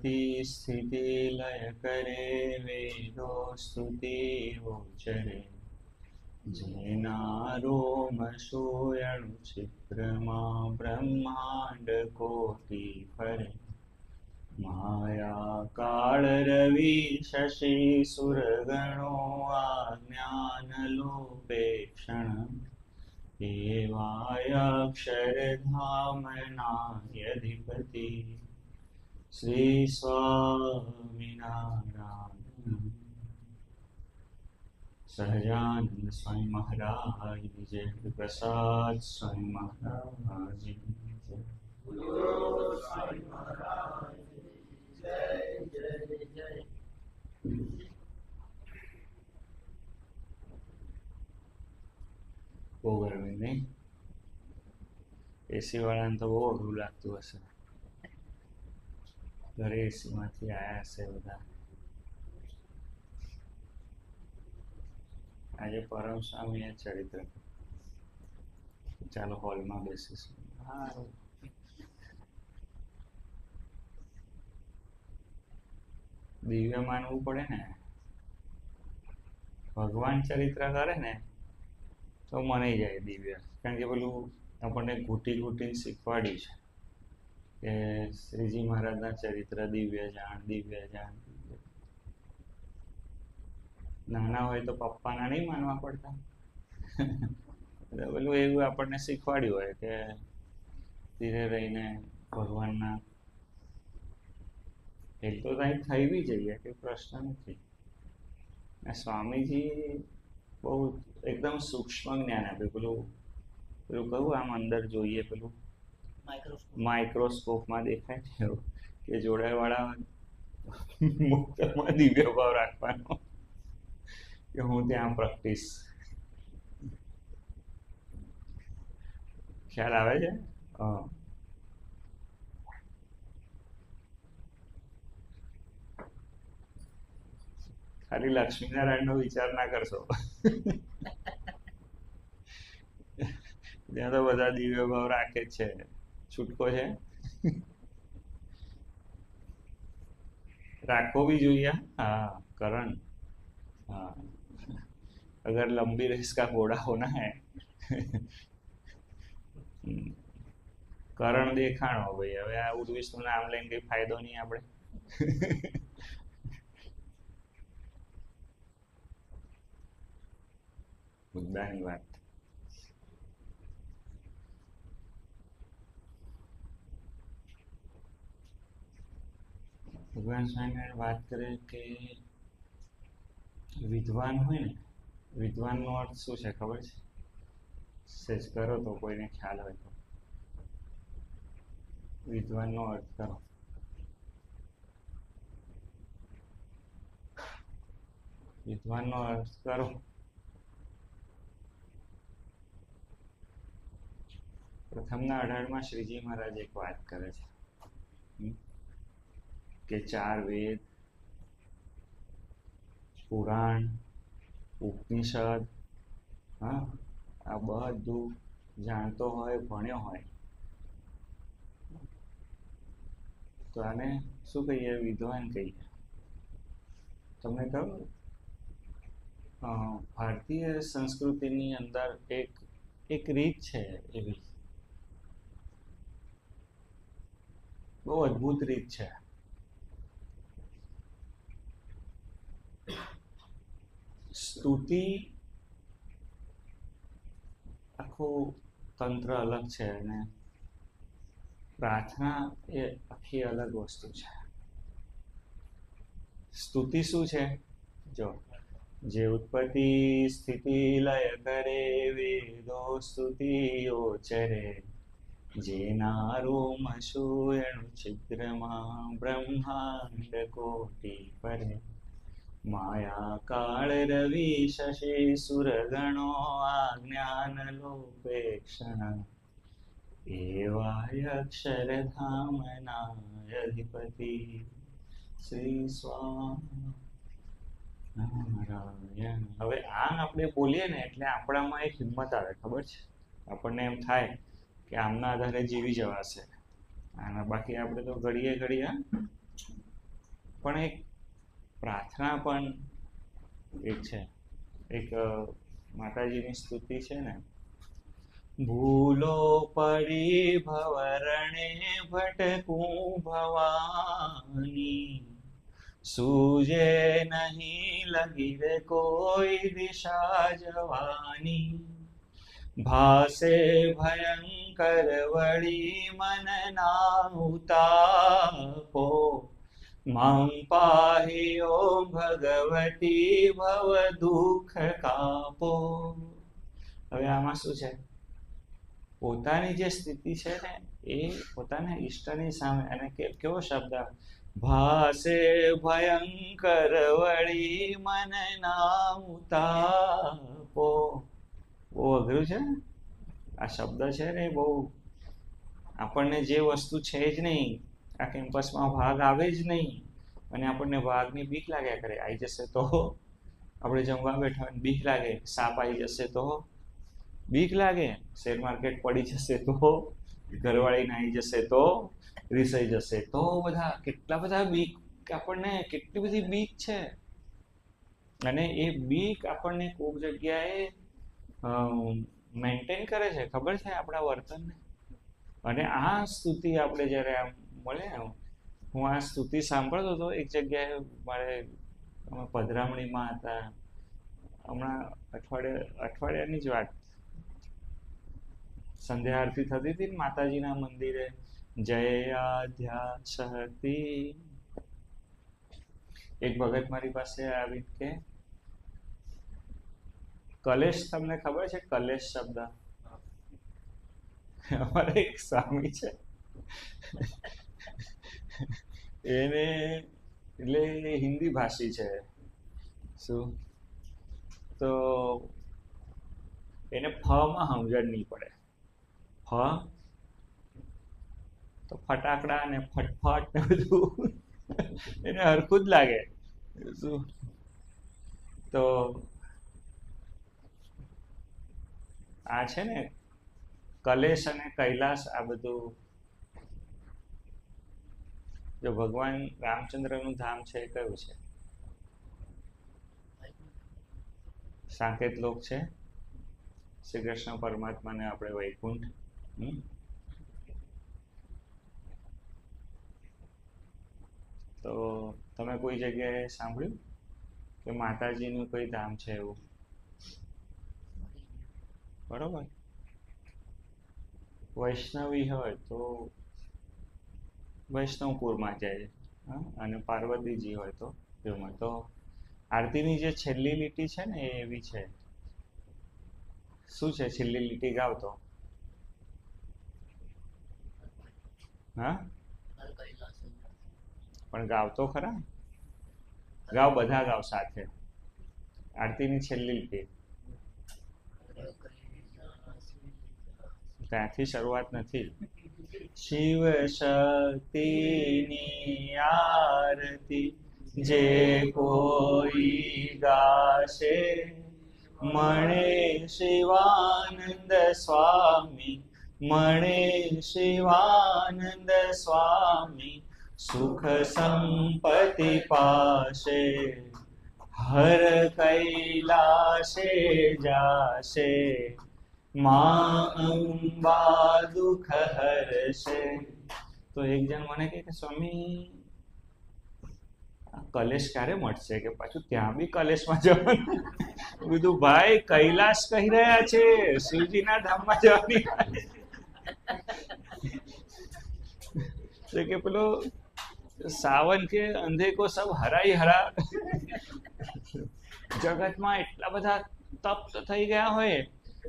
उत्पत्ति स्थिति लय करे वेदो स्तुति उच्चरे जेनारोम शोयणु छिद्रमा ब्रह्मांड कोटि फरे माया काल रवि शशि सुरगणो अज्ञान लोपेक्षण एवाय अक्षरधामनायधिपति श्री स्वामिनारायण सहजानंद स्वामी महाराज जय प्रसाद स्वामी महाराज जय બહુ ગરમી નહીં એસી વાળાને તો બહુ અઘરું લાગતું હશે ઘરે એસીમાંથી આવ્યા હશે બધા આજે પરમ સ્વામી ચરિત્ર ચાલો હોલમાં બેસીશું હા દિવ્ય માનવું પડે ને ભગવાન ચરિત્ર કરે ને તો મનાઈ જાય દિવ્ય કારણ કે પેલું આપણને ઘૂંટી ઘૂંટીને શીખવાડ્યું છે કે શ્રીજી મહારાજના ચરિત્ર દિવ્ય જાણ નાના હોય તો પપ્પાના નહીં માનવા પડતા પેલું એવું આપણને શીખવાડ્યું હોય કે ધીરે રહીને ભગવાનના એક તો કંઈ થઈ બી જઈએ કે પ્રશ્ન નથી સ્વામીજી બહુ એકદમ સૂક્ષ્મ જ્ઞાન આપ્યું પેલું કહું આમ અંદર જોઈએ પેલું માઇક્રોસ્કોપમાં દેખાય છે એવું કે જોડાવાળા મુક્તમાં દિવ્ય ભાવ રાખવાનો કે હું ત્યાં પ્રેક્ટિસ ખ્યાલ આવે છે ખાલી લક્ષ્મીનારાયણ નો વિચાર ના કરશો ત્યાં તો બધા દિવ્ય ભાવ રાખે જ છે છૂટકો છે રાખવો भी જોઈએ हाँ करण हाँ अगर लंबी रेस का घोड़ा होना है કરણ દેખાણો ભાઈ હવે આ ઉર્વિશનું નામ લઈને કઈ ફાયદો નહીં આપણે મુદ્દાની વાત ભગવાન સ્વામિનારાયણ વાત કરે કે વિદ્વાન હોય ને વિદ્વાનનો અર્થ શું છે ખબર છે સેજ કરો તો કોઈને ખ્યાલ હોય તો વિદ્વાનનો અર્થ કરો વિદ્વાનનો અર્થ કરો પ્રથમના 18માં શ્રીજી મહારાજ એક વાત કરે છે કે 4 વેદ પુરાણ ઉપનિષદ હા આ બધું જાણતો હોય ભણ્યો હોય તો આને શું કહીએ વિદ્વાન કહીએ તમને કહું ભારતીય સંસ્કૃતિની અંદર એક રીત છે એવી બહુ અદ્ભુત રીત છે સ્તુતિ આખું તંત્ર અલગ છે અને પ્રાર્થના એ આખી અલગ વસ્તુ છે સ્તુતિ શું છે જો જે ઉત્પત્તિ સ્થિતિ લય કરે વેદો સ્તુતિ ઓચરે જેના રોમ શોયણુ છિદ્રમાં બ્રહ્માંડ કોટી પરે માયા કાળ રવિ શશિ સુરગણો આજ્ઞાન લોપેક્ષણ એવાય અક્ષરધામના અધિપતિ શ્રી સ્વામિનારાયણ હવે આમ આપણે બોલીએ ને એટલે આપણામાં એક હિંમત આવે ખબર છે આપણને એમ થાય કે આમના આધારે જીવી જવાશે અને બાકી આપણે તો ઘડીએ પણ એક પ્રાર્થના પણ એક છે, એક માતાજીની સ્તુતિ છે ને, ભૂલો પડી ભવરણે ભટકું ભવાની, સૂજે નહીં લગી રે કોઈ દિશા જવાની, ભાસે ભયંકર વળી મન ના ઉતાપો, માં પાહી ઓ ભગવતી ભવ દુઃખ કાપો. હવે આમાં શું છે, પોતાની જે સ્થિતિ છે ને એ પોતાના ઈષ્ટની સામે, અને કેવો શબ્દ, ભાસે ભયંકર વળી મન ના ઉતાપો. બહુ અઘરું છે આ શબ્દ છે ને, બહુ આપણને જે વસ્તુ છે જ નહીં, આ કેમ્પસમાં ભાગ આવે જ નહીં, અને આપણને ભાગની બીક લાગ્યા કરે. આવી જશે તો, આપણે જમવા બેઠા બીક લાગે, સાપ આવી જશે તો બીક લાગે, શેર માર્કેટ પડી જશે તો, ઘરવાળી નાઈ જશે તો, રીસાઈ જશે તો, બધા કેટલા બધા બીક, આપણને કેટલી બધી બીક છે. અને એ બીક આપણને કોઈક જગ્યાએ મેન્ટેન કરે છે, ખબર છે આપણા વર્તનને. અને આ સ્તુતિ આપણે જ્યારે આમ મળે, હું આ સ્તુતિ સાંભળતો હતો એક જગ્યાએ, અમે પધરામણીમાં હતા હમણાં, અઠવાડિયાની જ વાત, સંધ્યા આરતી થતી હતી ને માતાજીના મંદિરે, જય આધ્યા શક્તિ. એક ભગત મારી પાસે આવી કે, કલેશ તમને ખબર છે? કલેશ શબ્દ અમારે એક સ્વામી છે, એને એટલે હિન્દી ભાષી છે, શું તો એને ફમાં સમજણ નહીં પડે. ફ તો ફટાકડા ને ફટફટ ને બધું એને હરખું જ લાગે. શું તો આ છે ને કલેશ અને કૈલાસ, આ બધું જો ભગવાન રામચંદ્રનું ધામ છે એ કયું છે? સાકેત લોક છે, શ્રી કૃષ્ણ પરમાત્માને આપણે વૈકુંઠ. તો તમે કોઈ જગ્યાએ સાંભળ્યું કે માતાજીનું કોઈ ધામ છે એવું? બરોબર. વૈષ્ણવી હોય તો વૈષ્ણવપુરમાં જાય, અને પાર્વતીજી હોય તો એમાં. તો આરતીની જે છેલ્લી લીટી છે ને એ એવી છે. શું છે છેલ્લી લીટી? ગાવ તો. હા, પણ ગાવ તો ખરા, ગાવ, બધા ગાવ સાથે. આરતીની છેલ્લી લીટી ત્યાંથી શરૂઆત નથી. શિવ શક્તિની આરતી જે કોઈ ગાશે, મણે શિવાનંદ સ્વામી, મણે શિવાનંદ સ્વામી, સુખ સંપત્તિ પાશે, હર કૈલાશે જાશે, માં અંબા દુઃખ હરશે. તો એક જણ મને કહે કે સ્વામી કલેશ ક્યારે મળશે, કે પાછું ત્યાં બી કલેશમાં જવાનું? બધું ભાઈ કૈલાશ કહી રહ્યા છે, શિવજીના ધામમાં જવાની. કે પેલો સાવન કે અંધે કો સબ હરાઈ હરા, જગતમાં એટલા બધા તપ્ત થઈ ગયા હોય,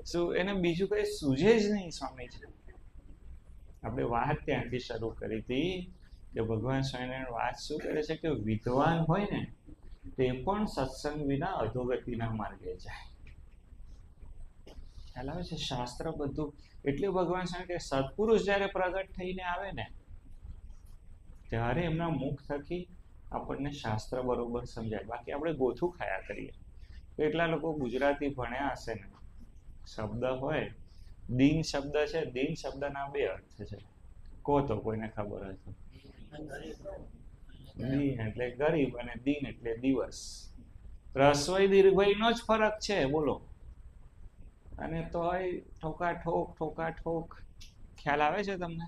શું એને બીજું કઈ સૂઝે જ નહીં. સ્વામીજી આપણે વાત ત્યાંથી શરૂ કરી હતી કે ભગવાન સ્વામિનારાયણ વાત શું કરે છે કે વિદ્વાન હોય ને તે પણ સત્સંગ વિના અધોગતિના માર્ગે જાય. ખ્યાલ આવે છે? શાસ્ત્ર બધું એટલે ભગવાન સ્વામી કે સત્પુરુષ જ્યારે પ્રગટ થઈને આવે ને ત્યારે એમના મુખ થકી આપણને શાસ્ત્ર બરોબર સમજાય. બાકી આપણે ગોથું ખાયા કરીએ. કેટલા લોકો ગુજરાતી ભણ્યા હશે ને, શબ્દ હોય, દિન શબ્દ છે, દિન શબ્દના બે અર્થ છે. કહો તો કોઈને ખબર હોય તો. દીન એટલે ગરીબ અને દિન એટલે દિવસ. રસોઈ દીર્ઘઈનો જ ફરક છે, બોલો. અને તોય ઠોકા ઠોક ખ્યાલ આવે છે તમને?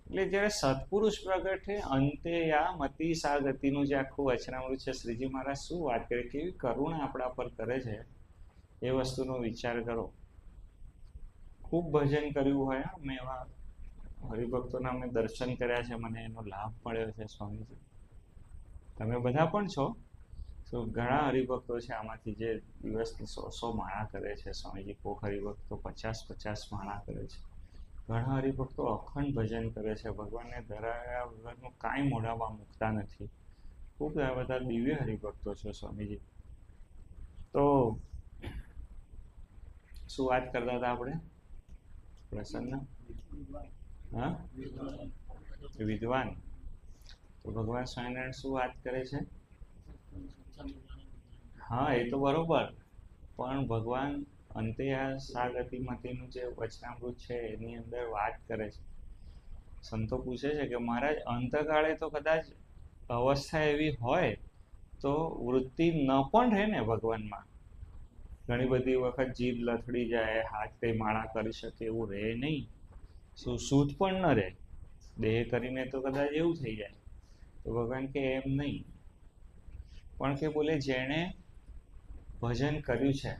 એટલે જ્યારે સત્પુરુષ પ્રગટે અંતે યા મતિ સા ગતિનું જે આખું વચનામૃત છે, શ્રીજી મહારાજ શું વાત કરે, કેવી કરુણા આપણા પર કરે છે, એ વસ્તુનો વિચાર કરો. ખૂબ ભજન કર્યું હોય, મેં એવા હરિભક્તોના મેં દર્શન કર્યા છે, મને એનો લાભ મળ્યો છે સ્વામીજી. તમે બધા પણ છો, તો ઘણા હરિભક્તો છે આમાંથી જે દિવસની 100 માળા કરે છે સ્વામીજી. કોક હરિભક્તો 50 માળા કરે છે. ઘણા હરિભક્તો અખંડ ભજન કરે છે, ભગવાનને ધરાવ્યા વગરનું કાંઈ મોઢામાં મૂકતા નથી. ખૂબ બધા દિવ્ય હરિભક્તો છે સ્વામીજી. તો શું વાત કરતા હતા આપણે? પ્રસન્ન, હા, વિદ્વાન. તો ભગવાન સ્વામિનારાયણ શું વાત કરે છે? હા, એ તો બરોબર, પણ ભગવાન અંતે આ સાગતિમતીનું જે વચનામૃત છે એની અંદર વાત કરે છે. સંતો પૂછે છે કે મહારાજ, અંતકાળે તો કદાચ અવસ્થા એવી હોય તો વૃત્તિ ન પણ રહે ને ભગવાનમાં. ઘણી બધી વખત જીભ લથડી જાય, હાથ કઈ માળા કરી શકે એવું રહે નહીં, શુદ્ધ પણ ન રહે. દેહ કરીને તો કદાચ એવું થઈ જાય. તો ભગવાન કે એમ નહીં, પણ કે બોલે જેણે ભજન કર્યું છે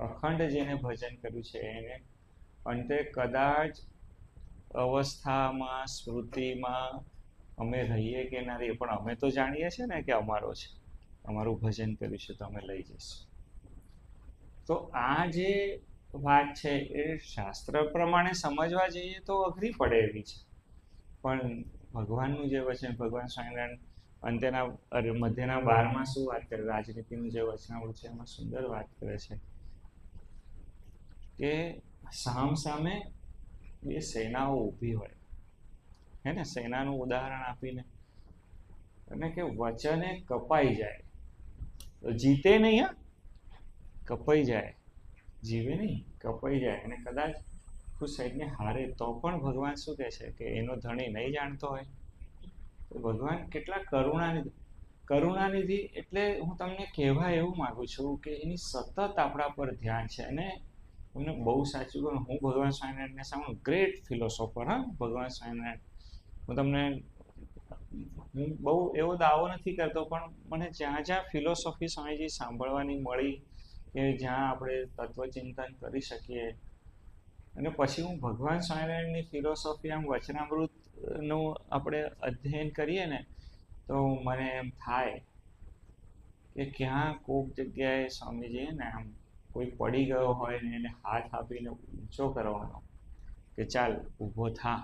અખંડ જેને ભજન કર્યું છે એને અંતે કદાચ અવસ્થામાં, સ્મૃતિમાં અમે રહીએ કે ના રહીએ, પણ અમે તો જાણીએ છીએ ને કે અમારો છે, અમારું ભજન કર્યું છે તો અમે લઈ જઈશું. તો આ જે વાત છે એ શાસ્ત્ર પ્રમાણે સમજવા જઈએ તો અઘરી પડે એવી છે, પણ ભગવાનનું જે વચન, ભગવાન સ્વામિનારાયણ અંતેના મધ્યના 12માં શું વાત કરે, રાજનીતિનું જે વચનામૃત છે એમાં સુંદર વાત કરે છે કે સામે બે સેનાઓ ઊભી હોય, હે ને, સેનાનું ઉદાહરણ આપીને, અને કે વચને કપાઈ જાય તો જીતે નહીં, હા, કપાઈ જાય, જીવે નહીં, કપાઈ જાય, અને કદાચ કોઈ સાઈડને હારે તો પણ ભગવાન શું કહે છે કે એનો ધણી નહીં જાણતો હોય. તો ભગવાન કેટલા કરુણાનિધિ, એટલે હું તમને કહેવા એવું માંગુ છું કે એની સતત આપણા પર ધ્યાન છે. અને તમને બહુ સાચું કહું, હું ભગવાન સ્વામિનારાયણને સામે ગ્રેટ ફિલોસોફર, હા, ભગવાન સ્વામિનારાયણ. હું બહુ એવો દાવો નથી કરતો, પણ મને જ્યાં ફિલોસોફી સ્વામીજી સાંભળવાની મળી, કે જ્યાં આપણે તત્વચિંતન કરી શકીએ, અને પછી હું ભગવાન સ્વામિનારાયણની ફિલોસોફી, આમ વચનામૃતનું આપણે અધ્યયન કરીએ ને, તો મને એમ થાય કે ક્યાં કોક જગ્યાએ સ્વામીજી ને આમ કોઈ પડી ગયો હોય ને એને હાથ આપીને ઊંચો કરવાનો કે ચાલ ઊભો થા,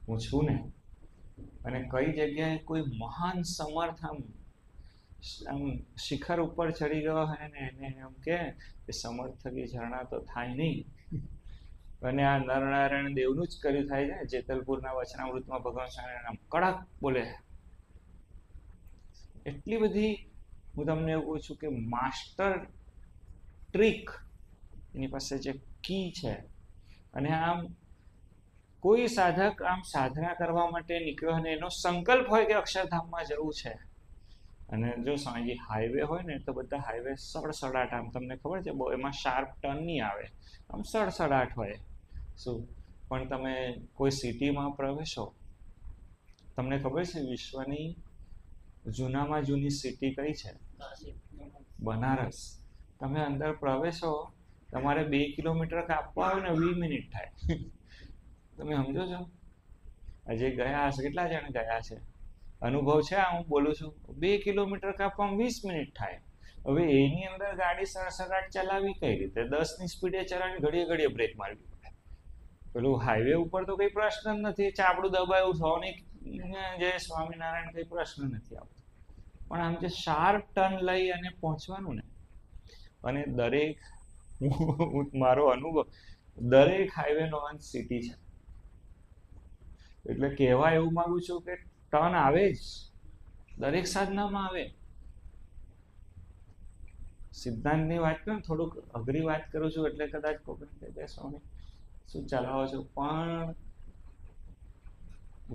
હું છું ને. અને કઈ જગ્યાએ કોઈ મહાન સમર્થ આમ શિખર ઉપર ચડી ગયો હોય ને એને એમ કે સમર્થ થકી ઝરણા તો થાય નહીં. અને આ નરનારાયણ દેવનું જ કર્યું થાય છે. જેતલપુરના વચનામૃતમાં ભગવાન સ્વામિનારાયણ કડક બોલે. એટલી બધી, હું તમને એવું કહું છું કે માસ્ટર ટ્રીક એની પાસે જે કી છે. અને આમ કોઈ સાધક આમ સાધના કરવા માટે નીકળ્યો અને એનો સંકલ્પ હોય કે અક્ષરધામમાં જવું છે, અને જો સ્વામીજી હાઈવે હોય ને તો બધા હાઈવે સડસડાટ, આમ તમને ખબર છે બહુ એમાં શાર્પ ટર્ન નહીં આવે, આમ સડસડાટ હોય. શું પણ તમે કોઈ સિટીમાં પ્રવેશો, તમને ખબર છે વિશ્વની જૂનામાં જૂની સિટી કઈ છે? બનારસ. તમે અંદર પ્રવેશો, તમારે 2 કિલોમીટર કાપવા હોય ને 20 મિનિટ થાય. તમે સમજો છો? હજી ગયા હશે, કેટલા જણ ગયા છે? અનુભવ છે આ હું બોલું છું. 2 કિલોમીટર કાપવામાં 20 મિનિટ થાય. હવે એની અંદર ગાડી સડસડાટ ચલાવી કઈ રીતે? 10ની સ્પીડે ચલાવીને ઘડીએ બ્રેક મારવી પડે. પેલું હાઈવે ઉપર તો કઈ પ્રશ્ન જ નથી, ચાપડું દબાયું સોનિક જય સ્વામિનારાયણ, કઈ પ્રશ્ન નથી આવતો. પણ આમ જે શાર્પ ટર્ન લઈ અને પહોંચવાનું ને, અને દરેક, મારો અનુભવ, દરેક હાઈવેનો અંત સિટી છે. એટલે કહેવા એવું માંગુ છું કે ટર્ન આવે જ, દરેક સાધનામાં આવે. સિદ્ધાંતની વાત કરું, થોડુંક અઘરી વાત કરું છું એટલે કદાચ કોઈને કહી દેશો ને શું ચલાવો છો, પણ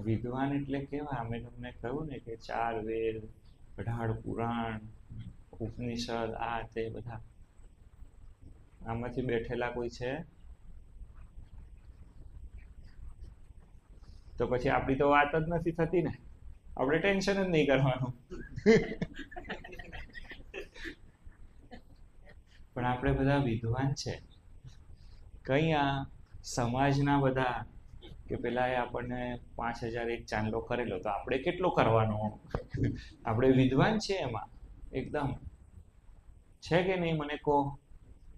વિદ્વાન એટલે કેવા? અમે તમને કહ્યું ને કે 4 વેદ, 18 પુરાણ, ઉપનિષદ, આ તે બધા, આમાંથી બેઠેલા કોઈ છે? તો પછી આપણી તો વાત જ નથી થતી ને, આપણે ટેન્શન જ નહીં કરવાનું. પણ આપણે બધા વિદ્વાન છે. કઈ આ સમાજના બધા કે પેલા આપણને 5000 એક ચાંદલો કરેલો, તો આપણે કેટલો કરવાનો? આપણે વિદ્વાન છે એમાં એકદમ, છે કે નહીં? મને કહો,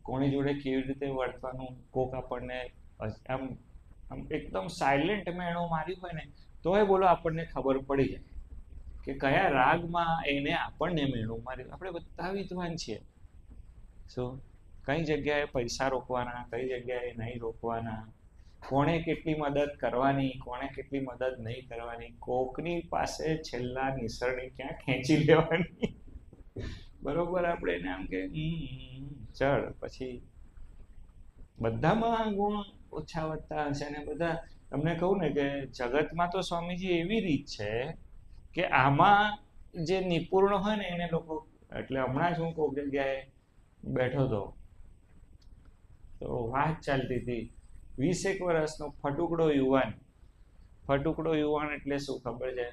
કોની જોડે કેવી રીતે વર્તવાનું? કોક આપણને આમ આમ એકદમ સાયલેન્ટ મેણો માર્યું હોય ને તોય બોલો આપણને ખબર પડી જાય કે કયા રાગમાં એને આપણને મેણું માર્યું. આપણે બધા વિદ્વાન છીએ. શું કઈ જગ્યાએ પૈસા રોકવાના, કઈ જગ્યાએ નહીં રોકવાના, કોણે કેટલી મદદ કરવાની, કોણે કેટલી મદદ નહીં કરવાની, કોકની પાસે છેલ્લા નિસરણી ક્યાં ખેંચી લેવાની. બરોબર? આપણે એને આમ કે ચલ, પછી બધામાં ગુણ ઓછા વધતા હશે ને બધા. તમને કહું ને કે જગતમાં તો સ્વામીજી એવી રીત છે કે આમાં જે નિપુણ હોય ને એને લોકો, એટલે હમણાં જ હું કોઈક જગ્યાએ બેઠો હતો તો વાત ચાલતી હતી, 20 વર્ષનો ફટુકડો યુવાન. ફટુકડો યુવાન એટલે શું ખબર છે?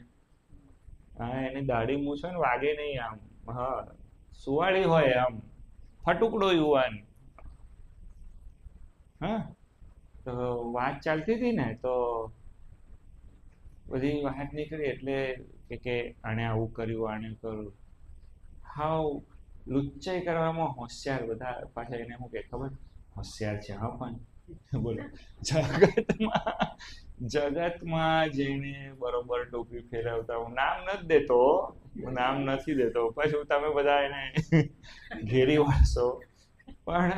હા, એની દાઢી મૂછ હોય ને વાગે નહીં આમ, હા, સુવાળી હોય આમ, ફટુકડો યુવાન. હા, તો વાત ચાલતી હતી ને તો બધી વાત નીકળી એટલે કે આને આવું કર્યું, આને કર્યું. હાવ લુચ્ચાઈ કરવામાં હોશિયાર. બધા પાછા એને શું કે ખબર? હોશિયાર છે હા. પણ બોલો, જગતમાં જેને બરોબર ટોપી ફેરવતા, હું નામ નથી દેતો, પછી તમે બધા એને ઘેરી વાળશો, પણ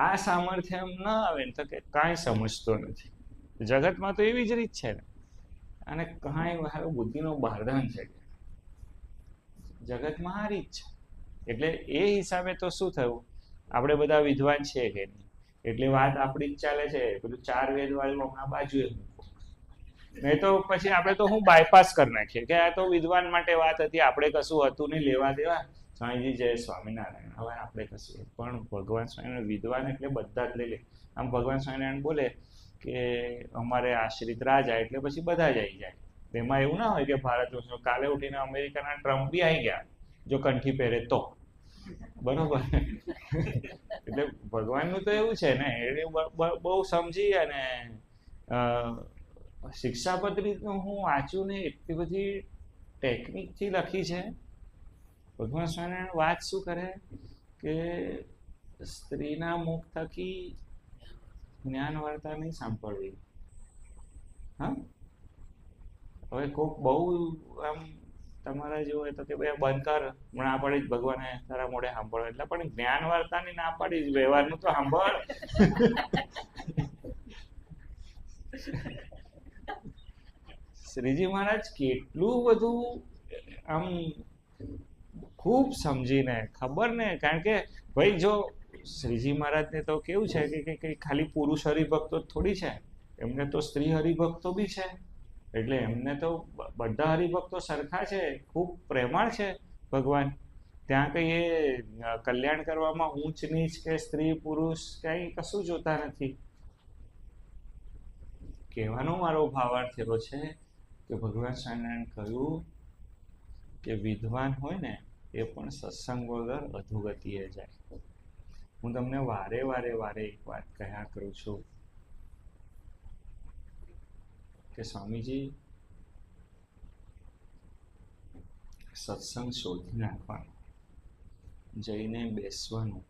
આ સામર્થ્ય એમ ન આવે ને તો કે કાંઈ સમજતો નથી. જગતમાં તો એવી જ રીત છે ને, અને કાંઈ હારું બુદ્ધિનો બહારદાન છે. જગતમાં આ રીત છે. એટલે એ હિસાબે તો શું થયું, આપણે બધા વિદ્વાન છીએ કે નહીં, એટલે વાત આપણી જ ચાલે છે. પેલું 4 વેદ વાળું હમણાં બાજુએ મૂકો, નહીં તો પછી આપણે તો હું બાયપાસ કરી નાખીએ કે આ તો વિદ્વાન માટે વાત હતી, આપણે કશું હતું નહીં લેવા દેવા. સ્વામીજી જય સ્વામિનારાયણ. હવે આપણે કશું, પણ ભગવાન સ્વામિનારાયણ વિદ્વાન એટલે બધા જ લઈ લે. આમ ભગવાન સ્વામિનારાયણ બોલે કે અમારે આશ્રિત રાજા, એટલે પછી બધા જ આવી જાય. એમાં એવું ના હોય કે ભારત વર્ષનો, કાલે ઉઠીને અમેરિકાના ટ્રમ્પ બી આવી ગયા જો કંઠી પહેરે તો. બરોબર? એટલે ભગવાનનું તો એવું છે ને, એને બહુ સમજી. અને શિક્ષાપત્રી તો હું વાંચ્યું ને, એટલી બધી ટેકનિકથી લખી છે. ભગવાન સ્વામિનારાયણ વાત શું કરે કે સ્ત્રીના મુખ થકી જ્ઞાન વાર્તા નહીં સાંભળવી. હા, હવે કોક બહુ આમ તમારા જેવું હોય તો કે ભાઈ બંધ કર, ના પાડી જ ભગવાને તારા મોઢે સાંભળો. એટલે પણ જ્ઞાન વાર્તાની ના પાડી જ, વ્યવહારનું તો સાંભળ. શ્રીજી મહારાજ કેટલું બધું આમ ખૂબ સમજીને, ખબર ને, કારણ કે ભાઈ જો શ્રીજી મહારાજને તો કેવું છે કે ખાલી પુરુષ હરિભક્તો થોડી છે, એમને તો સ્ત્રી હરિભક્તો બી છે. એટલે એમને તો બધા હરિભક્તો સરખા છે, ખૂબ પ્રેમાળ છે ભગવાન. ત્યાં કઈ એ કલ્યાણ કરવામાં ઊંચ નીચ કે સ્ત્રી પુરુષ કઈ કશું જોતા નથી. કહેવાનો મારો ભાવાર્થ એવો છે કે ભગવાન સ્વામિનારાયણ કહ્યું કે વિદ્વાન હોય ને એ પણ સત્સંગ વગર અધોગતિએ જાય. હું તમને વારે એક વાત કહ્યા કરું છું કે સ્વામીજી, સત્સંગ શોધી નાખવાનો, જઈને બેસવાનું.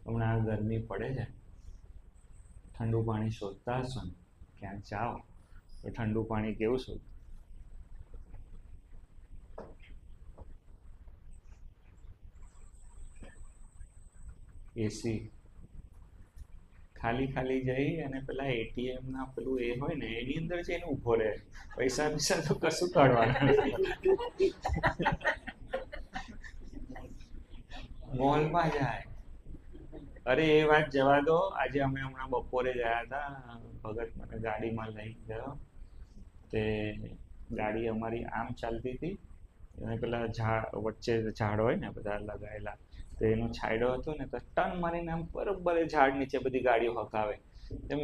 હમણાં ગરમી પડે છે, ઠંડુ પાણી શોધતા હશો ને, ક્યાંક જાઓ તો ઠંડુ પાણી કેવું શોધ? એસી. ખાલી જઈ અને પેલા એટીએમ ના પેલું એ હોય ને એની અંદર જઈને ઉભો રહે, પૈસા તો કશું કાઢવાના નથી. મોલમાં જાય. અરે એ વાત જવા દો. આજે અમે હમણાં બપોરે ગયા હતા ભગત મને ગાડીમાં લઈ ગયો. તે ગાડી અમારી આમ ચાલતી હતી અને પેલા વચ્ચે ઝાડ હોય ને બધા લગાવેલા, તો એનો છાંયડો હતો ને તો ટર્ન મારીને આમ બરોબર એ ઝાડ નીચે બધી ગાડીઓ હકાવે. એમ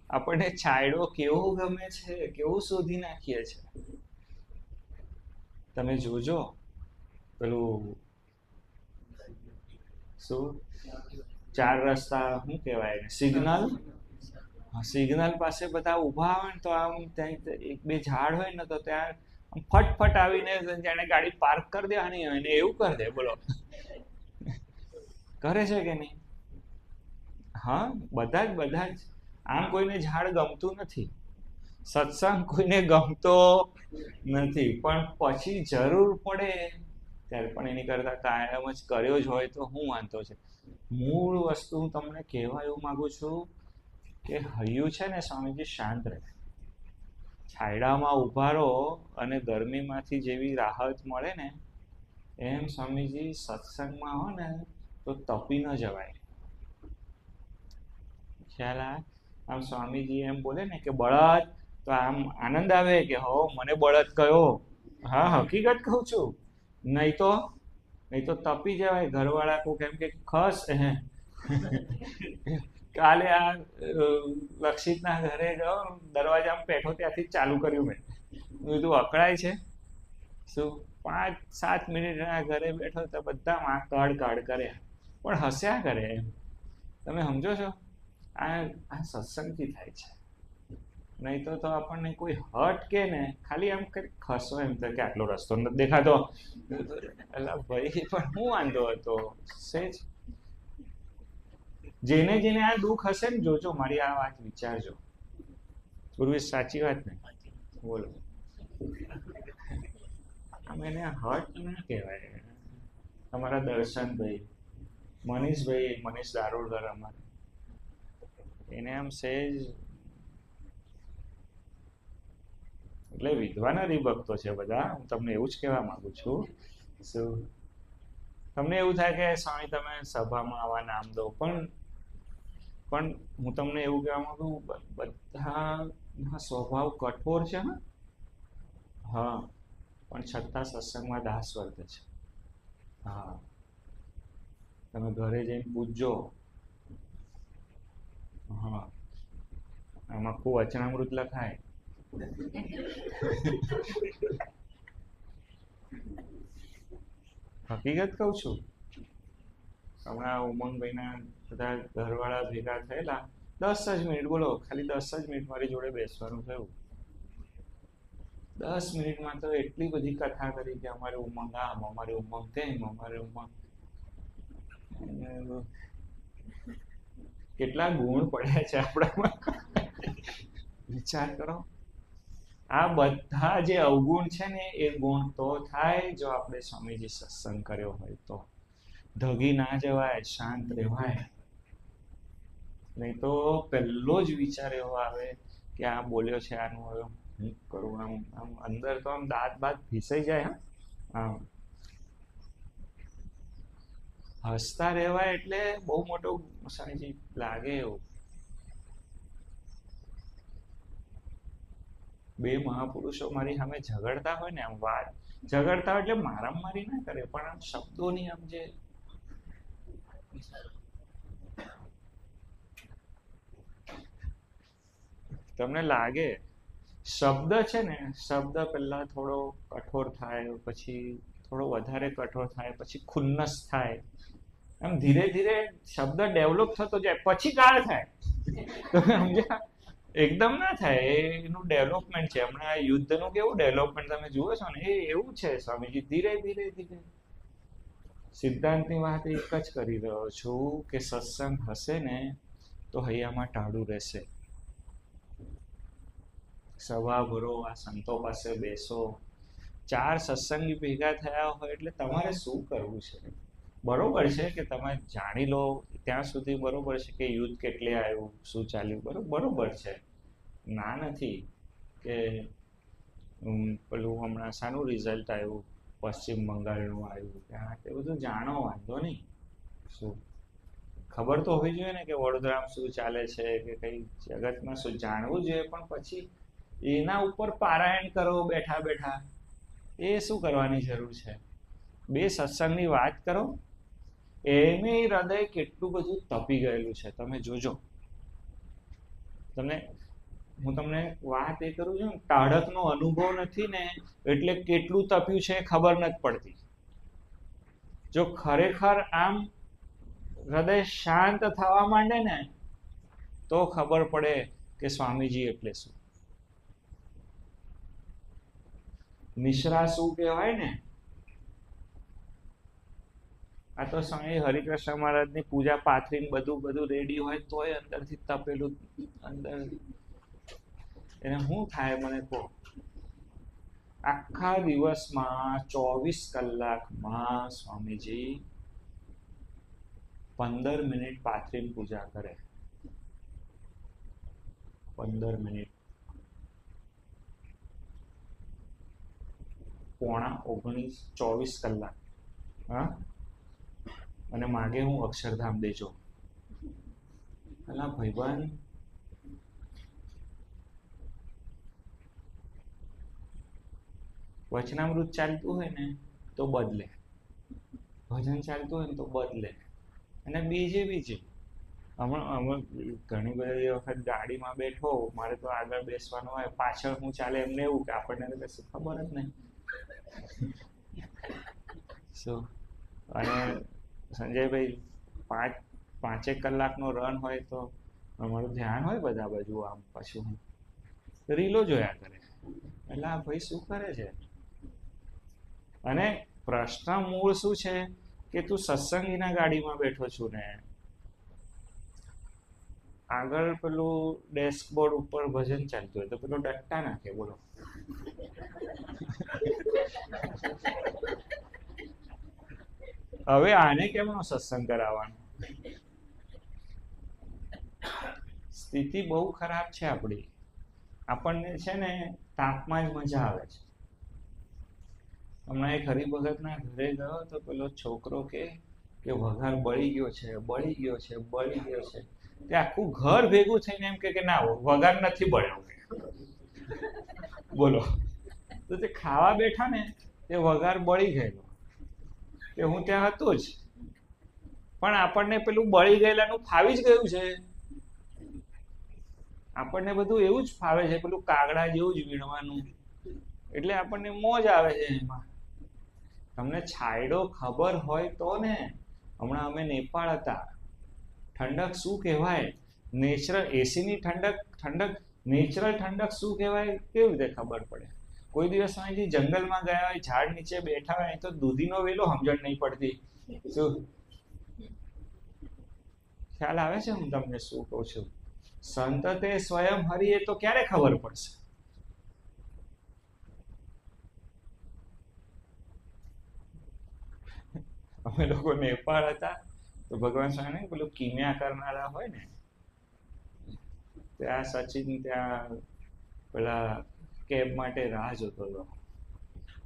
આપણને છાંયડો કેવો ગમે છે, કેવું શોધી નાખીએ છે. તમે જોજો પેલું શું 4 રસ્તા શું કહેવાય, સિગ્નલ, સિગ્નલ પાસે બધા ઊભા હોય ને તો આમ ત્યાં એક બે ઝાડ હોય ને તો ત્યાં ફટફટ આવીને જાણે ગાડી પાર્ક કરી દેવાની હોય ને એવું કરી દે. બોલો, કરે છે કે નહીં? હા, બધા જ. આમ કોઈને ઝાડ ગમતું નથી, સત્સંગ કોઈને ગમતો નથી, પણ પછી જરૂર પડે ત્યારે પણ એની કરતા કાયમ જ કર્યો જ હોય તો શું વાંધો છે. મૂળ વસ્તુ હું તમને કહેવા એવું માંગુ છું કે હૈયું છે ને સ્વામીજી શાંત રહે. છાયડામાં ઊભા રહો અને ગરમીમાંથી જેવી રાહત મળે ને એમ સ્વામીજી સત્સંગમાં હો ને તો તપી ન જવાય. ખ્યાલ આમ સ્વામીજી એમ બોલે ને કે બળદ, તો આમ આનંદ આવે કે હો મને બળદ કયો. હા, હકીકત કહું છું. નહીં તો તપી જવાય. ઘરવાળા કોઈ કેમ કે ખસ કાલે આ લક્ષિતના ઘરે ગયો, દરવાજામાં બેઠો ત્યાંથી ચાલુ કર્યું મેં. બધું અકળાય છે શું? 5-7 મિનિટના ઘરે બેઠો તો બધા આંખ કાઢ કર્યા, પણ હસ્યા કરે એમ. તમે સમજો છો? આ સત્સંગથી થાય છે. નહીં તો આપણને કોઈ હટ કે ને ખાલી આમ કંઈક ખસો એમ તો કે આટલો રસ્તો નથી દેખાતો. એટલે ભાઈ પણ શું વાંધો હતો સેજ? જેને આ દુઃખ હશે ને, જોજો મારી આ વાત વિચારજો. પૂર્વી સાચી વાત ને? બોલો, આમ એને હટ ના કહેવાય. તમારા દર્શનભાઈ, મનીષ દારોડકર અમારે, એને આમ સહેજ એટલે વિદ્વાન હરિભક્તો છે બધા. હું તમને એવું જ કહેવા માંગુ છું. શું તમને એવું થાય કે સ્વામી તમે સભામાં આવા નામ દો, પણ હું તમને એવું કહેવા માંગુ, બધા સ્વભાવ કઠોર છે ને, હા, પણ છતાં સત્સંગમાં દાસ વર્તે છે. હા, તમે ઘરે જઈને પૂછજો. હા, આમાં ખૂબ વચનામૃત લખાય. હકીકત કહું છું. હમણાં ઉમંગભાઈના બધા ઘરવાળા ભેગા થયેલા, 10 જ મિનિટ, બોલો, ખાલી 10 જ મિનિટ મારી જોડે બેસવાનું થયું. 10 મિનિટમાં તો એટલી બધી કથા કરી કે અમારે ઉમંગ આમ, અમારે ઉમંગ તેમ, અમારે ઉમંગ. કેટલા ગુણ પડ્યા છે આપણામાં, વિચાર કરો. આ બધા જે અવગુણ છે ને એ ગુણ તો થાય જો આપણે સ્વામીજી સત્સંગ કર્યો હોય તો. ધગી ના જવાય, શાંત રહેવાય. નહીં તો પહેલો જ વિચાર એવો આવે કે આ બોલ્યો છે, આનું હવે હું કરું. આમ અંદર તો આમ દાંત ભીસાઈ જાય. હા, હસતા રહેવાય એટલે બહુ મોટો સ્વામીજી લાગે એવું. બે મહાપુરુષો મારી સામે ઝઘડતા હોય ને, આમ ઝઘડતા હોય એટલે મારામારી ના કરે, પણ આમ શબ્દોની આમ જે તમને લાગે શબ્દ છે ને, શબ્દ પહેલા થોડો કઠોર થાય, પછી થોડો વધારે કઠોર થાય, પછી ખુન્નસ થાય. આમ ધીરે ધીરે શબ્દ ડેવલપ થતો જાય, પછી ગાળ થાય. તમે સમજ્યા? એકદમ ના થાય, એનું ડેવલપમેન્ટ છે. હમણાં યુદ્ધનું કેવું ડેવલપમેન્ટ તમે જુઓ છો ને, એ એવું છે સ્વામીજી. ધીરે ધીરે સિદ્ધાંતની વાત એક જ કરી રહ્યો છું કે સત્સંગ હશે ને તો હૈયામાં ટાળું રહેશે. સભા ભરો, આ સંતો પાસે બેસો. 4 સત્સંગી ભેગા થયા હોય એટલે તમારે શું કરવું છે? બરોબર છે કે તમે જાણી લો ત્યાં સુધી બરોબર છે કે યુદ્ધ કેટલે આવ્યું, શું ચાલ્યું, બરોબર છે. ના નથી કે પેલું હમણાં શાનું રિઝલ્ટ આવ્યું, પશ્ચિમ બંગાળનું આવ્યું, ત્યાં એ બધું જાણો, વાંધો નહીં. શું ખબર તો હોવી જોઈએ ને કે વડોદરામાં શું ચાલે છે કે કઈ જગતમાં શું જાણવું જોઈએ, પણ પછી એના ઉપર પારાયણ કરો બેઠા બેઠા, એ શું કરવાની જરૂર છે? બે સત્સંગની વાત કરો, એમે હૃદય કેટલું બધું તપી ગયેલું છે, તમે જોજો. હું તમને વાત એ કરું છું, ટાઢકનો અનુભવ નથી ને એટલે કેટલું તપ્યું છે ખબર નથી પડતી. જો ખરેખર આમ હૃદય શાંત થવા માંડે ને તો ખબર પડે કે સ્વામીજી એટલે શું, મિશ્રા શું કહેવાય ને. આ તો સ્વામી હરિકૃષ્ણ મહારાજની પૂજા પાથરીને બધું રેડી હોય તોય અંદરથી તપેલું અંદર. એને શું થાય મને કહો? આખા દિવસમાં 24 કલાકમાં સ્વામીજી 15 મિનિટ પાથરીને પૂજા કરે. 15 મિનિટ, 19:15 24 કલાક. હા, અને માગે હું અક્ષરધામ દેજો. અલા ભાઈબંધ, વચનામૃત ચાલતું હોય ને તો બદલે, ભજન ચાલતું હોય ને તો બદલે, અને બીજે હમણાં ઘણી બધી વખત ગાડીમાં બેઠો, મારે તો આગળ બેસવાનું હોય, પાછળ હું ચાલે એમને એવું કે આપણને તો કશું ખબર જ નહીં. અને સંજયભાઈ 5 કલાકનો રન હોય તો અમારું ધ્યાન હોય બધા બાજુ, આમ પાછું રીલો જોયા કરે. એટલે આ ભાઈ શું કરે છે? અને પ્રશ્ન મૂળ શું છે કે તું સત્સંગીના ગાડીમાં બેઠો છું ને, આગળ પેલું ડેસ્કબોર્ડ ઉપર ભજન ચાલતું હોય તો પેલો ડટ્ટા નાખે. બોલો, હવે આને કેમનો સત્સંગ કરાવવાનો? સ્થિતિ બહુ ખરાબ છે આપણી. આપણને છે ને તાપમાં જ મજા આવે છે. હમણાં એક હરિભગતના ઘરે ગયો તો પેલો છોકરો કે વઘાર બળી ગયો છે. તે આખું ઘર ભેગું થઈને એમ કે ના, વઘાર નથી બળ્યો. બોલો, તો તે ખાવા બેઠા ને તે વઘાર બળી ગયેલો, કે હું ત્યાં હતો જ, પણ આપણને પેલું બળી ગયેલાનું ફાવી જ ગયું છે. આપણને બધું એવું જ ફાવે છે, પેલું કાગડા જેવું જ વીણવાનું, એટલે આપણને મોજ આવે છે એમાં. તમને છાયડો ખબર હોય તો ને. હમણાં અમે નેપાળ હતા, ઠંડક શું કહેવાય, નેચરલ એસીની ઠંડક નેચરલ ઠંડક શું કહેવાય કેવી રીતે ખબર પડે? કોઈ દિવસ અહીંથી જંગલમાં ગયા હોય, ઝાડ નીચે બેઠા હોય તો દૂધીનો વેલો સમજણ નહીં પડતી. શું ખ્યાલ આવે છે હું તમને શું કહું છું? સંતતે સ્વયં હરિએ તો ક્યારે ખબર પડશે? અમે લોકો નેપાળ હતા તો ભગવાન સ્વામી પેલું કિમ્યા કરનારા હોય ને, ત્યાં સચિન ત્યાં પેલા કેબ માટે રાહ જોતો હતો.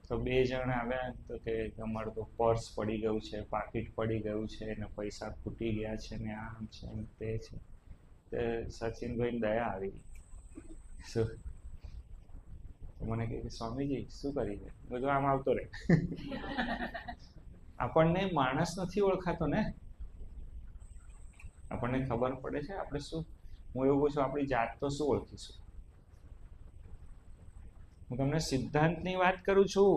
તો 2 જણ આવ્યા તો કે તમારું તો પર્સ પડી ગયું છે, પાકીટ પડી ગયું છે, ને પૈસા ખૂટી ગયા છે, ને આમ છે ને તે છે. તે સચિનભાઈ દયા આવી. શું મને કહે કે સ્વામીજી શું કરી છે? બધું આમ આવતો રહે. આપણને માણસ નથી ઓળખાતો ને, આપણને ખબર પડે છે આપણે શું. હું એવું પૂછું, આપણી જાત તો શું ઓળખીશું? હું તમને સિદ્ધાંતની વાત કરું છું.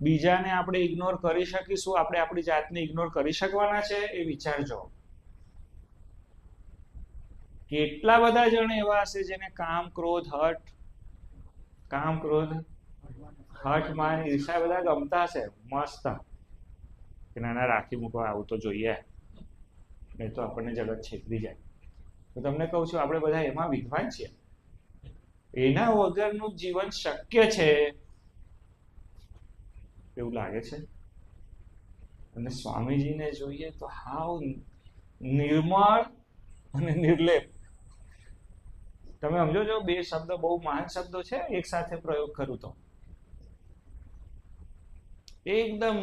બીજાને આપણે ઇગ્નોર કરી શકીશું, આપણે આપણી જાતને ઇગ્નોર કરી શકવાના છે એ વિચારજો. કેટલા બધા જણ એવા હશે જેને કામ ક્રોધ હઠ માન ઈર્ષા બધા ગમતા હશે, મસ્ત કે નાના રાખી મૂકો, આવું તો જોઈએ, નહીં તો આપણને જગત છેતરી જાય. તો તમને કહું છું, આપણે બધા એમાં વિદ્વાન છીએ. એના વગરનું જીવન શક્ય છે એવું લાગે છે. અને સ્વામીજીને જોઈએ તો હાવ નિર્મળ અને નિર્લેપ. તમે સમજો છો, 2 શબ્દ બહુ મહાન શબ્દો છે, એક સાથે પ્રયોગ કરું તો એકદમ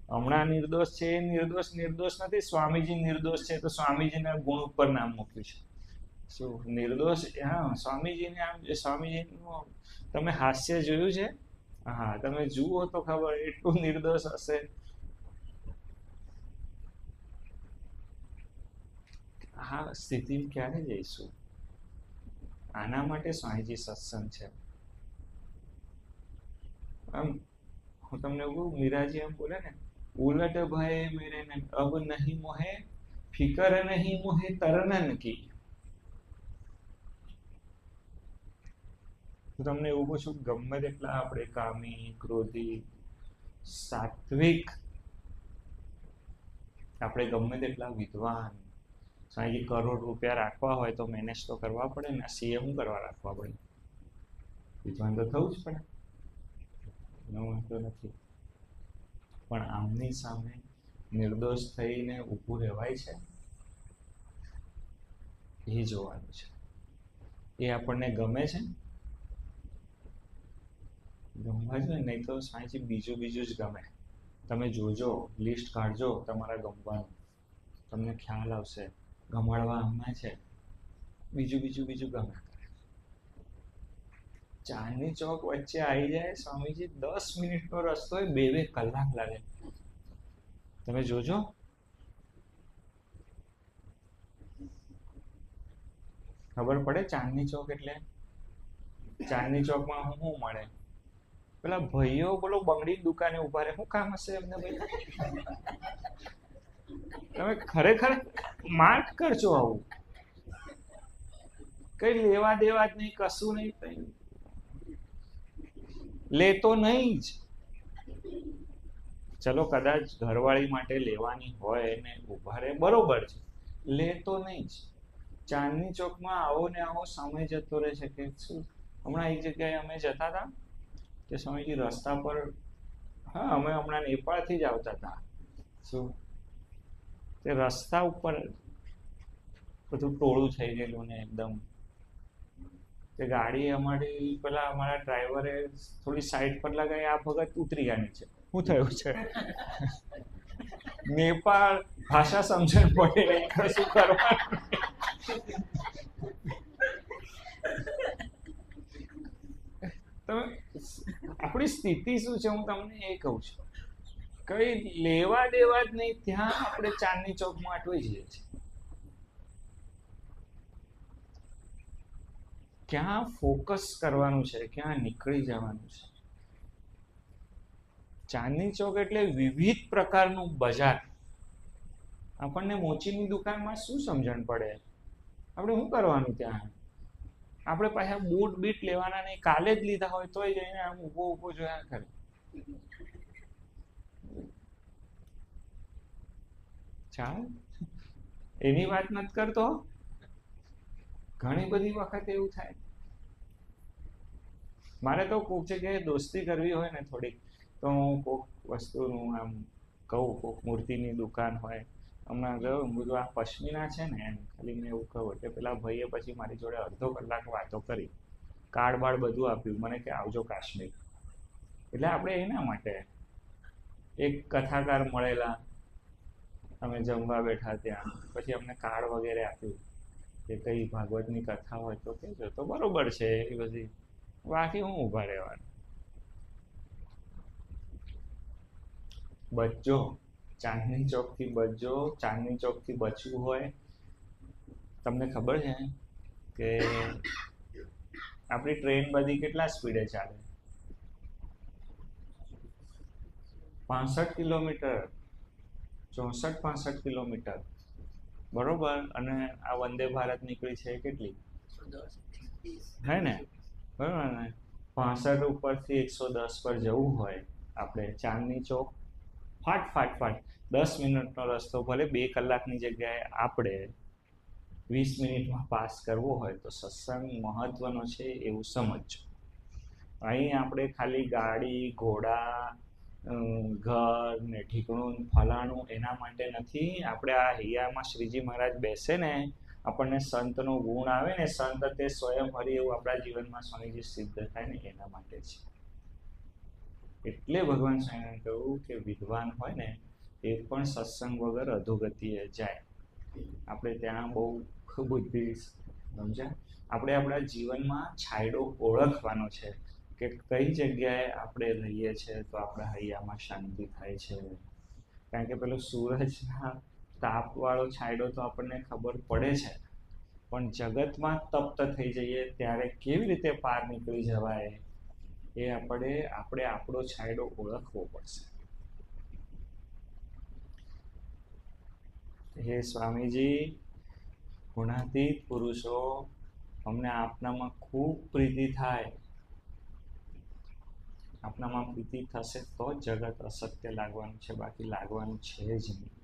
હમણાં નિર્દોષ છે એ નિર્દોષ નથી, સ્વામીજી નિર્દોષ છે તો સ્વામીજીના ગુણ ઉપર નામ મૂક્યું છે. શું નિર્દોષ? હા, સ્વામીજીને આમ સ્વામીજીનું તમે હાસ્ય જોયું છે? હા, તમે જુઓ તો ખબર એટલું નિર્દોષ હશે. આ સ્થિતિ ક્યારે જઈશું? આના માટે સ્વામીજી સત્સંગ છે. આમ હું તમને કહું, મીરાજી એમ બોલે ને, ઉલટ ભય મેરે ને અબ નહીં મોહે, ફિકર નહીં મોહે તરનન કી. હું તમને એવું પૂછું, ગમે તેટલા આપણે કામી, ક્રોધી, સાત્વિક, આપણે ગમે તેટલા વિદ્વાન, સ્વામીજી કરોડ રૂપિયા રાખવા હોય તો મેનેજ તો કરવા પડે ને. સીએમ કરવા રાખવા પડે, વિદ્વાન તો થવું જ પડે. એનો વાંધો નથી, પણ આમની સામે નિર્દોષ થઈને ઊભું રહેવાય છે એ જોવાનું છે. એ આપણને ગમે છે? ગમવા જોઈએ, નહીં તો સ્વામીજી બીજું જ ગમે. તમે જોજો, લિસ્ટ કાઢજો તમારા ગમવાનું, તમને ખ્યાલ આવશે. ગમાડવા આમાં છે, બીજું ગમે. ચાંદની ચોક વચ્ચે આવી જાય સ્વામીજી, 10 મિનિટનો રસ્તો હોય, 2 કલાક લાગે. તમે જોજો. ખબર પડે ચાંદની ચોક એટલે? ચાંદની ચોકમાં શું મળે? પેલા ભાઈઓ બોલો બંગડી દુકાને ઉભા રહે, શું કામ હશે એમને ભાઈ? તમે ખરેખર માર્ક કરજો આવું. કઈ લેવા દેવા જ નહીં, કશું નહીં, લેતો નહીં જ. ચલો કદાચ ઘરવાળી માટે લેવાની હોય ને ઉભા રહે, બરોબર છે, લેતો નહીં જ. ચાંદની ચોકમાં આવો ને આવો સમય જતો રહે છે. કે શું, હમણાં એક જગ્યાએ અમે જતા હતા કે સ્વામીજી રસ્તા પર, હા, અમે હમણાં નેપાળથી જ આવતા હતા. શું તે રસ્તા ઉપર બધું ટોળું થઈ ગયેલું ને એકદમ. તે ગાડી અમારી, પેલા અમારા ડ્રાઈવરે થોડી સાઈડ પર લગાવી, આ ભગત ઉતરી ગયા નીચે. શું થયું છે? નેપાળ ભાષા સમજણ પડે નહીં, શું કરવાનું? તમે આપણી સ્થિતિ શું છે હું તમને એ કહું છું. કઈ લેવા દેવા જ નહીં, ત્યાં આપણે ચાંદની ચોકમાં અટવાઈ જઈએ છીએ. ક્યાં ફોકસ કરવાનું છે, ક્યાં નીકળી જવાનું છે? ચાંદની ચોક એટલે વિવિધ પ્રકારનું બજાર. આપણને મોચીની દુકાનમાં શું સમજણ પડે? આપણે શું કરવાનું ત્યાં? આપણે પાછા બૂટ બીટ લેવાના નહીં, કાલે જ લીધા હોય તોય જઈને આમ ઊભો જોયા કરે. ચાલ, એની વાત નથી કરતો. ઘણી બધી વખત એવું થાય. મારે તો કોક જગ્યાએ દોસ્તી કરવી હોય ને થોડીક, તો હું કોક વસ્તુનું આમ કહું, કોક મૂર્તિની દુકાન હોય. હમણાં ગયો, બધું આ પશ્મિના છે ને, એમ ખાલી મેં એવું કહું એટલે પેલા ભાઈએ પછી મારી જોડે અડધો કલાક વાતો કરી, કાર્ડ બાળ બધું આપ્યું મને કે આવજો કાશ્મીર. એટલે આપણે એના માટે એક કથાકાર મળેલા, અમે જમવા બેઠા ત્યાં, પછી અમને કાર્ડ વગેરે આપ્યું કે કઈ ભાગવતની કથા હોય તો કહેજો. તો બરોબર છે એ બધી, બાકી હું ઊભા રહેવાનું. બચજો, ચાંદની ચોકથી બચજો. ચાંદની ચોકથી બચવું હોય, તમને ખબર છે કે આપણી ટ્રેન બધી કેટલા સ્પીડે ચાલે? 65 કિલોમીટર, 64-65 કિલોમીટર, બરોબર. અને આ વંદે ભારત નીકળી છે કેટલી? હે ને, બરોબર ને? 65 ઉપરથી 110 પર જવું હોય આપણે, ચાંદની ચોક ફાટ 10 મિનિટનો રસ્તો, ભલે 2 કલાકની જગ્યાએ આપણે 20 મિનિટમાં પાસ કરવો હોય તો સત્સંગ મહત્વનો છે એવું સમજજો. અહીં આપણે ખાલી ગાડી, ઘોડા, ઘર ને ઠીકણું ફલાણું એના માટે નથી. આપણે આ હૈયામાં શ્રીજી મહારાજ બેસે ને, આપણને સંતનો ગુણ આવે ને, સંત તે સ્વયં હરિ એવું આપણા જીવનમાં સ્વામીજી સિદ્ધ થાય ને, એના માટે છે. એટલે ભગવાન સ્વામિનારાયણ કહ્યું કે વિદ્વાન હોય ને એ પણ સત્સંગ વગર અધોગતિએ જાય. આપણે ત્યાં બહુ બુદ્ધિ સમજ્યા. આપણે આપણા જીવનમાં છાંયડો ઓળખવાનો છે કે કઈ જગ્યાએ આપણે રહીએ છીએ તો આપણા હૈયામાં શાંતિ થાય છે. કારણ કે પેલો સૂરજના તાપવાળો છાંયડો તો આપણને ખબર પડે છે, પણ જગતમાં તપ્ત થઈ જઈએ ત્યારે કેવી રીતે પાર નીકળી જવાય એ આપણે આપણો છાંયડો ઓળખવો પડશે. હે સ્વામીજી, ગુણાતીત પુરુષો, અમને આપનામાં ખૂબ પ્રીતિ થાય. આપનામાં પ્રીતિ થશે તો જ જગત અસત્ય લાગવાનું છે, બાકી લાગવાનું છે જ નહીં.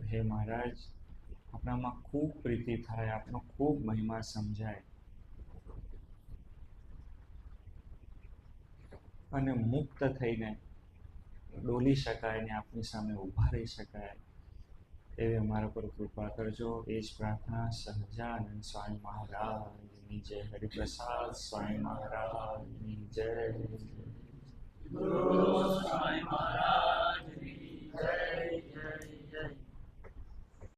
હે મહારાજ, આપણામાં ખૂબ પ્રીતિ થાય, આપનો ખૂબ મહિમા સમજાય અને મુક્ત થઈને ડોલી શકાય ને આપની સામે ઊભા રહી શકાય એવી અમારા પર કૃપા કરજો. એ જ પ્રાર્થના સહજાનંદ સ્વામી મહારાજની જય. હરિપ્રસાદ સ્વામી મહારાજની જય.